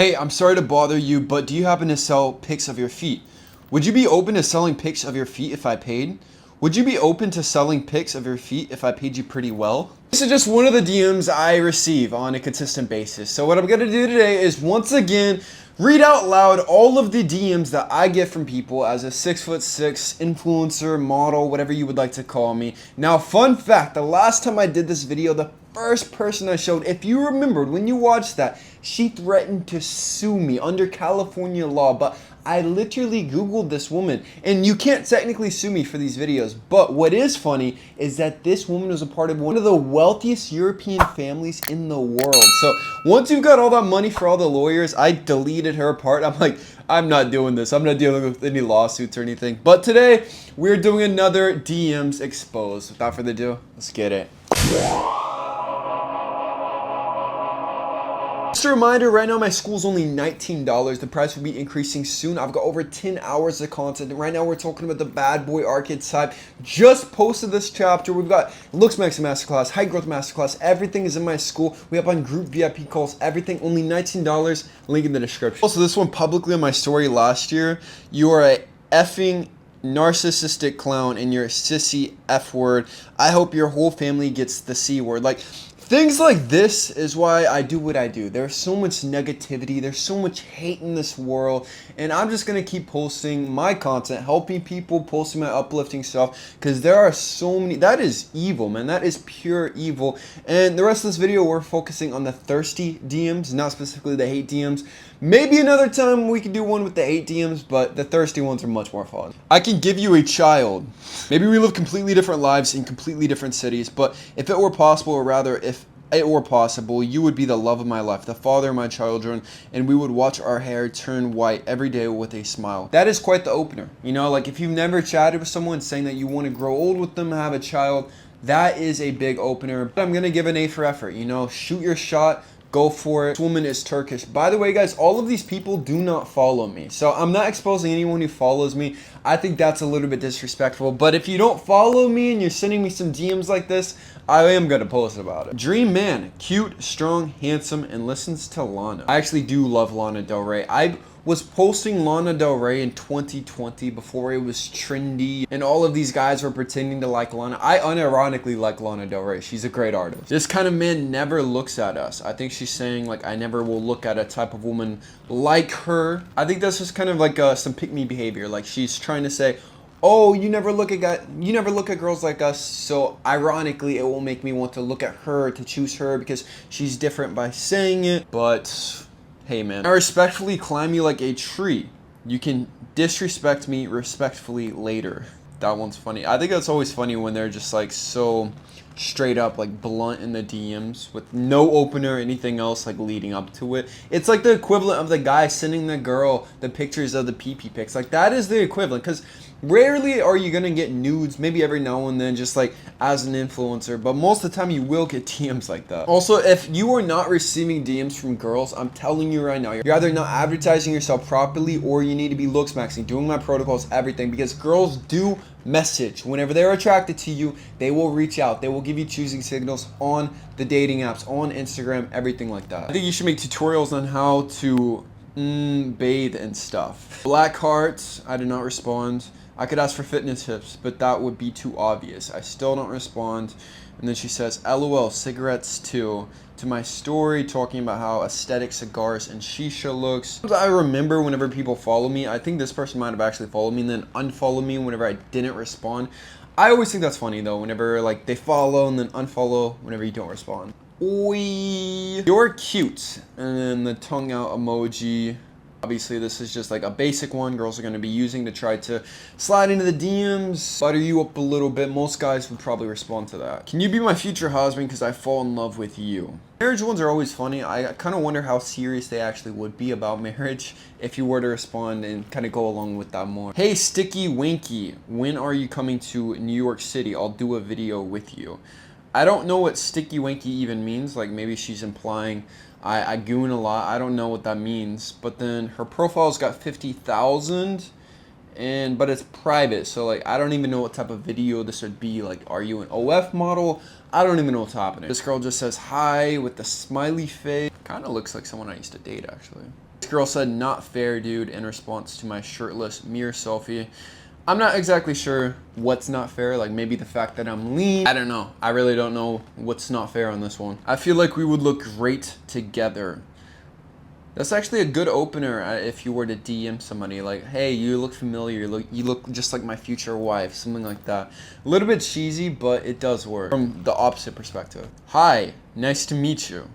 Hey, I'm sorry to bother you, but do you happen to sell pics of your feet? Would you be open to selling pics of your feet if I paid? Would you be open to selling pics of your feet if I paid you pretty well? This is just one of the DMs I receive on a consistent basis. So what I'm going to do today is once again read out loud all of the DMs that I get from people as a 6'6" influencer, model, whatever you would like to call me. Now, fun fact, the last time I did this video, the first person I showed, if you remembered when you watched that, she threatened to sue me under California law, but I literally Googled this woman, and you can't technically sue me for these videos, but what is funny is that this woman was a part of one of the wealthiest European families in the world. So once you've got all that money for all the lawyers, I deleted her part. I'm like, I'm not doing this. I'm not dealing with any lawsuits or anything. But today, we're doing another DMs Exposed. Without further ado, let's get it. Just a reminder, right now my school's only $19. The price will be increasing soon. I've got over 10 hours of content. And right now we're talking about the bad boy archetype. Just posted this chapter. We've got Looks Maxing Masterclass, Height Growth Masterclass. Everything is in my school. We have on group VIP calls. Everything only $19. Link in the description. Also, this one publicly on my story last year. You are a effing narcissistic clown and you're a sissy F word. I hope your whole family gets the C word. Like, things like this is why I do what I do. There's so much negativity, there's so much hate in this world, and I'm just gonna keep posting my content, helping people, posting my uplifting stuff, because there are so many. That is evil, man. That is pure evil. And the rest of this video, we're focusing on the thirsty DMs, not specifically the hate DMs. Maybe another time we can do one with the hate DMs, but the thirsty ones are much more fun. I can give you a child. Maybe we live completely different lives in completely different cities, but if it were possible, or rather, if it were possible, you would be the love of my life, the father of my children, and we would watch our hair turn white every day with a smile. That is quite the opener. You know, like if you've never chatted with someone saying that you want to grow old with them, have a child, that is a big opener. But I'm going to give an A for effort, you know, shoot your shot. Go for it. This woman is Turkish. By the way, guys, all of these people do not follow me. So I'm not exposing anyone who follows me. I think that's a little bit disrespectful. But if you don't follow me and you're sending me some DMs like this, I am going to post about it. Dream man. Cute, strong, handsome, and listens to Lana. I actually do love Lana Del Rey. I was posting Lana Del Rey in 2020 before it was trendy and all of these guys were pretending to like Lana. I unironically like Lana Del Rey. She's a great artist. This kind of man never looks at us. I think she's saying like, I never will look at a type of woman like her. I think that's just kind of like some pick-me behavior. Like she's trying to say, oh, you never look at girls like us, so ironically it will make me want to look at her, to choose her because she's different by saying it. But hey man, I respectfully climb you like a tree. You can disrespect me respectfully later. That one's funny. I think that's always funny when they're just like so straight up, like blunt in the DMs with no opener or anything else like leading up to it. It's like the equivalent of the guy sending the girl the pictures of the PP pics. Like that is the equivalent, because rarely are you gonna get nudes, maybe every now and then, just like as an influencer, but most of the time you will get DMs like that. Also, if you are not receiving DMs from girls, I'm telling you right now, you're either not advertising yourself properly or you need to be looks maxing, doing my protocols, everything, because girls do message. Whenever they're attracted to you, they will reach out. They will give you choosing signals on the dating apps, on Instagram, everything like that. I think you should make tutorials on how to bathe and stuff. Black hearts, I did not respond. I could ask for fitness tips, but that would be too obvious. I still don't respond. And then she says, LOL, cigarettes too, to my story talking about how aesthetic cigars and shisha looks. I remember whenever people follow me, I think this person might have actually followed me and then unfollowed me whenever I didn't respond. I always think that's funny though, whenever like they follow and then unfollow whenever you don't respond. Oi, you're cute. And then the tongue out emoji. Obviously, this is just like a basic one girls are going to be using to try to slide into the DMs, butter you up a little bit. Most guys would probably respond to that. Can you be my future husband because I fall in love with you? Marriage ones are always funny. I kind of wonder how serious they actually would be about marriage if you were to respond and kind of go along with that more. Hey, Sticky Winky, when are you coming to New York City? I'll do a video with you. I don't know what Sticky Winky even means. Like maybe she's implying I goon a lot. I don't know what that means. But then her profile's got 50,000 but it's private. So like I don't even know what type of video this would be. Like, are you an OF model? I don't even know what's happening. This girl just says hi with the smiley face. Kind of looks like someone I used to date actually. This girl said, "Not fair, dude," in response to my shirtless mirror selfie. I'm not exactly sure what's not fair, like maybe the fact that I'm lean. I don't know. I really don't know what's not fair on this one. I feel like we would look great together. That's actually a good opener if you were to DM somebody like, "Hey, you look familiar, you look just like my future wife," something like that. A little bit cheesy, but it does work from the opposite perspective. "Hi, nice to meet you."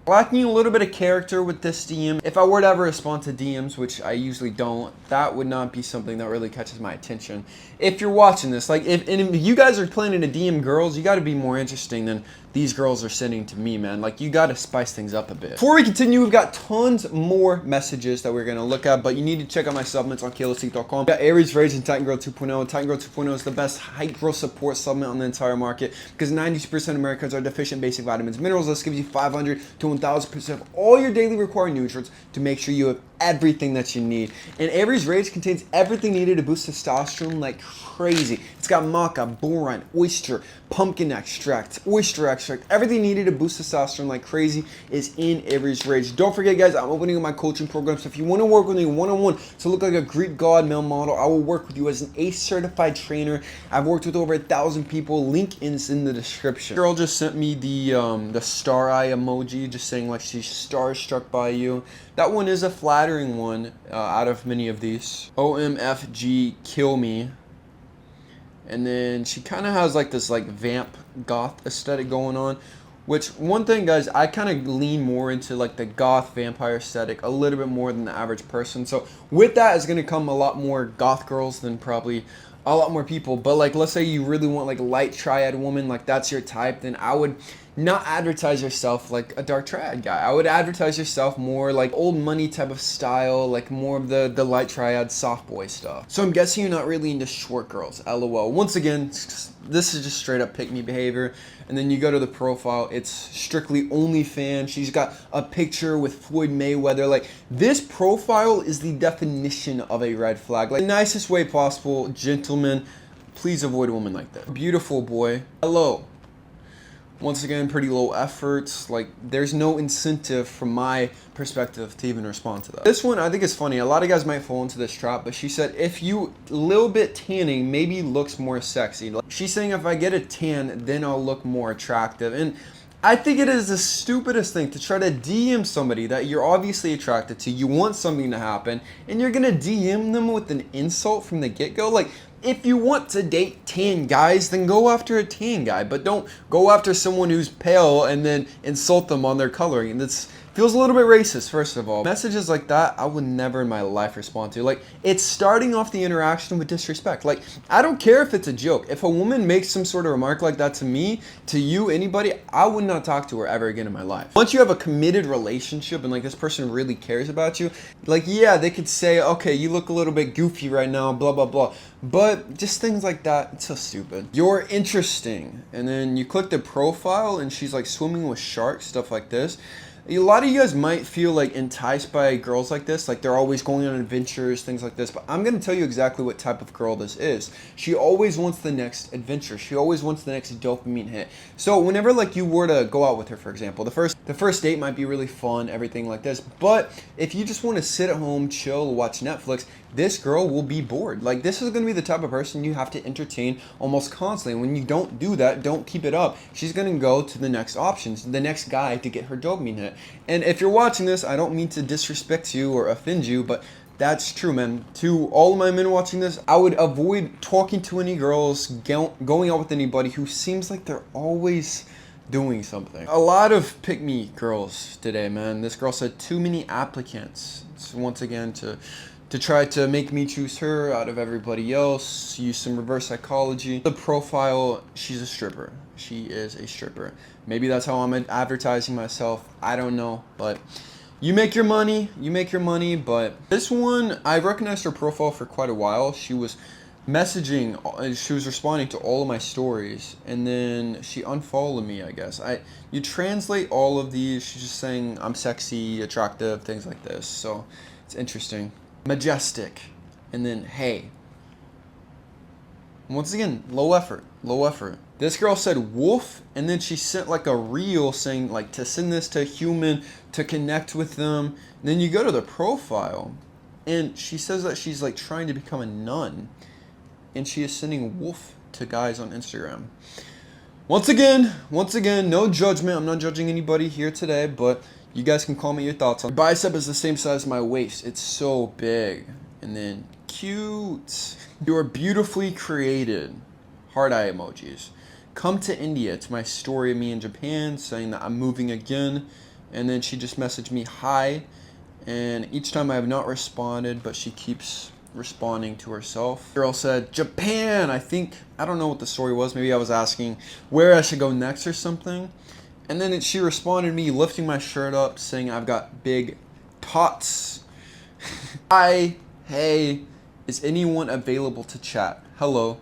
Lacking a little bit of character with this DM. If I were to ever respond to DMs, which I usually don't, that would not be something that really catches my attention. If you're watching this, like if you guys are planning to DM girls, you got to be more interesting than these girls are sending to me, man. Like you got to spice things up a bit. Before we continue, we've got tons more messages that we're going to look at, but you need to check out my supplements on kalosique.com. Got Aries Rage and Titan Girl 2.0. Titan Girl 2.0 is the best height growth support supplement on the entire market because 90% of Americans are deficient in basic vitamins, minerals. This gives you 500 to 1000% of all your daily required nutrients to make sure you have everything that you need. And Aries Rage contains everything needed to boost testosterone like crazy. It's got maca, boron, oyster, pumpkin extract, oyster extract. Everything needed to boost testosterone like crazy is in Aries Rage. Don't forget, guys, I'm opening up my coaching program. So if you want to work with me one-on-one to look like a Greek god male model, I will work with you as an ACE certified trainer. I've worked with over 1,000 people. Link is in the description. Girl just sent me the star eye emoji, just saying like she's starstruck by you. That one is a flattering one out of many of these. OMFG, kill me. And then she kind of has like this like vamp goth aesthetic going on. Which, one thing, guys, I kind of lean more into like the goth vampire aesthetic a little bit more than the average person. So with that is going to come a lot more goth girls than probably a lot more people. But like, let's say you really want like light triad woman, like that's your type, then I would not advertise yourself like a dark triad guy. I would advertise yourself more like old money type of style, like more of the light triad soft boy stuff. So I'm guessing you're not really into short girls, LOL. Once again, this is just straight up pick me behavior. And then you go to the profile, it's strictly OnlyFans. She's got a picture with Floyd Mayweather. Like, this profile is the definition of a red flag. Like, the nicest way possible, gentlemen, please avoid a woman like that. Beautiful boy. Hello. Once again, pretty low efforts. Like, there's no incentive from my perspective to even respond to that. This one, I think is funny. A lot of guys might fall into this trap, but she said, if you little bit tanning, maybe looks more sexy. Like, she's saying if I get a tan, then I'll look more attractive. And I think it is the stupidest thing to try to DM somebody that you're obviously attracted to. You want something to happen, and you're gonna DM them with an insult from the get-go. Like, if you want to date tan guys, then go after a tan guy, but don't go after someone who's pale and then insult them on their coloring. And this feels a little bit racist, first of all. Messages like that, I would never in my life respond to. Like, it's starting off the interaction with disrespect. Like, I don't care if it's a joke. If a woman makes some sort of remark like that to me, to you, anybody, I would not talk to her ever again in my life. Once you have a committed relationship and like this person really cares about you, like, yeah, they could say, okay, you look a little bit goofy right now, blah, blah, blah. But just things like that, it's so stupid. You're interesting. And then you click the profile and she's like swimming with sharks, stuff like this. A lot of you guys might feel like enticed by girls like this, like they're always going on adventures, things like this, but I'm going to tell you exactly what type of girl this is. She always wants the next adventure. She always wants the next dopamine hit. So whenever like you were to go out with her, for example, the first date might be really fun, everything like this, but if you just want to sit at home, chill, watch Netflix, this girl will be bored. Like, this is going to be the type of person you have to entertain almost constantly. When you don't do that, don't keep it up, she's going to go to the next options, the next guy to get her dopamine hit. And if you're watching this, I don't mean to disrespect you or offend you, but that's true, man. To all of my men watching this, I would avoid talking to any girls, going out with anybody who seems like they're always doing something. A lot of pick-me girls today, man. This girl said too many applicants. It's once again to try to make me choose her out of everybody else, use some reverse psychology. The profile, she's a stripper. She is a stripper. Maybe that's how I'm advertising myself. I don't know, but you make your money, but this one, I recognized her profile for quite a while. She was messaging, she was responding to all of my stories, and then she unfollowed me, I guess. You translate all of these, she's just saying I'm sexy, attractive, things like this, so it's interesting. Majestic, and then hey. Once again, low effort, low effort. This girl said wolf, and then she sent like a reel saying like to send this to a human to connect with them. And then you go to the profile, and she says that she's like trying to become a nun, and she is sending wolf to guys on Instagram. Once again, no judgment. I'm not judging anybody here today, but you guys can comment your thoughts on. Your bicep is the same size as my waist. It's so big. And then cute. You are beautifully created. Heart eye emojis. Come to India. It's my story of me in Japan saying that I'm moving again. And then she just messaged me hi. And each time I have not responded, but she keeps responding to herself. Girl said, Japan. I don't know what the story was. Maybe I was asking where I should go next or something. And then she responded me lifting my shirt up saying I've got big tots. Hi, hey, is anyone available to chat? Hello.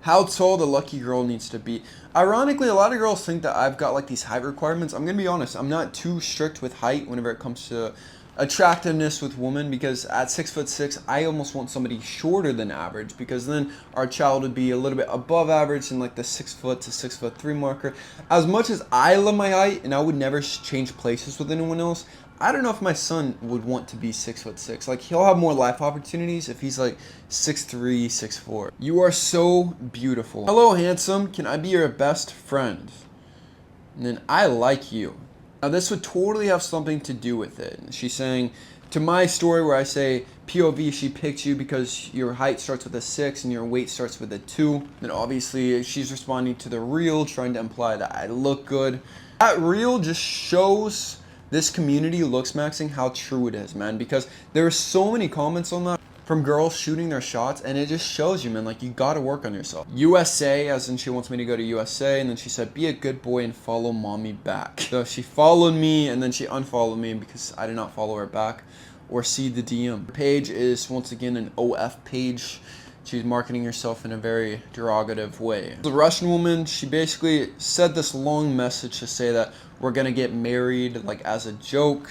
How tall the lucky girl needs to be. Ironically, a lot of girls think that I've got like these height requirements. I'm gonna be honest, I'm not too strict with height whenever it comes to attractiveness with women, because at 6'6", I almost want somebody shorter than average, because then our child would be a little bit above average in like the 6 foot to 6'3" marker. As much as I love my height and I would never change places with anyone else, I don't know if my son would want to be 6'6". Like, he'll have more life opportunities if he's like 6'3", 6'4". You are so beautiful. Hello, handsome. Can I be your best friend? And then I like you. Now, this would totally have something to do with it. She's saying, to my story where I say, POV, she picked you because your height starts with a 6 and your weight starts with a 2. Then obviously she's responding to the reel, trying to imply that I look good. That reel just shows this community looks maxing how true it is, man, because there are so many comments on that from girls shooting their shots, and it just shows you, man, like, you gotta work on yourself. USA, as in she wants me to go to USA, and then she said, be a good boy and follow mommy back. So she followed me, and then she unfollowed me because I did not follow her back or see the DM. Her page is, once again, an OF page. She's marketing herself in a very derogative way. The Russian woman, she basically said this long message to say that we're gonna get married, like, as a joke.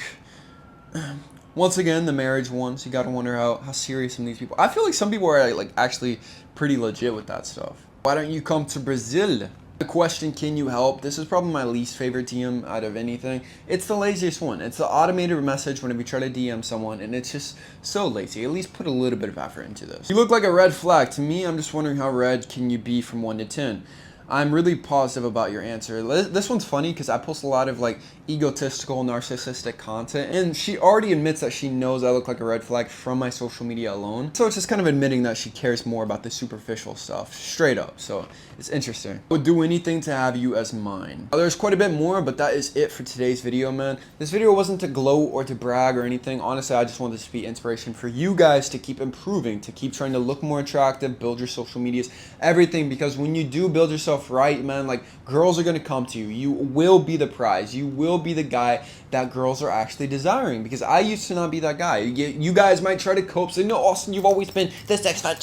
Once again, the marriage ones, you gotta wonder how serious some of these people. I feel like some people are like actually pretty legit with that stuff. Why don't you come to Brazil? The question, can you help? This is probably my least favorite DM out of anything. It's the laziest one. It's the automated message whenever you try to DM someone, and it's just so lazy. At least put a little bit of effort into this. You look like a red flag. To me, I'm just wondering how red can you be from 1 to 10? I'm really positive about your answer. This one's funny because I post a lot of like egotistical, narcissistic content, and she already admits that she knows I look like a red flag from my social media alone. So it's just kind of admitting that she cares more about the superficial stuff, straight up. So it's interesting. I would do anything to have you as mine. There's quite a bit more, but that is it for today's video, man. This video wasn't to gloat or to brag or anything. Honestly, I just wanted this to be inspiration for you guys to keep improving, to keep trying to look more attractive, build your social medias, everything, because when you do build yourself right, man, like, girls are gonna come to you. You will be the prize. You will be the guy that girls are actually desiring, because I used to not be that guy. You guys might try to cope, say, no, Austin, you've always been this extra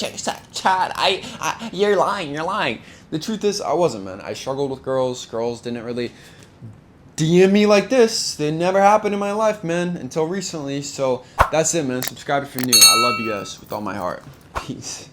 Chad. You're lying. The truth is, I wasn't, man. I struggled with girls. Girls didn't really DM me like this. It never happened in my life, man, until recently. So that's it, man. Subscribe if you're new. I love you guys with all my heart. Peace.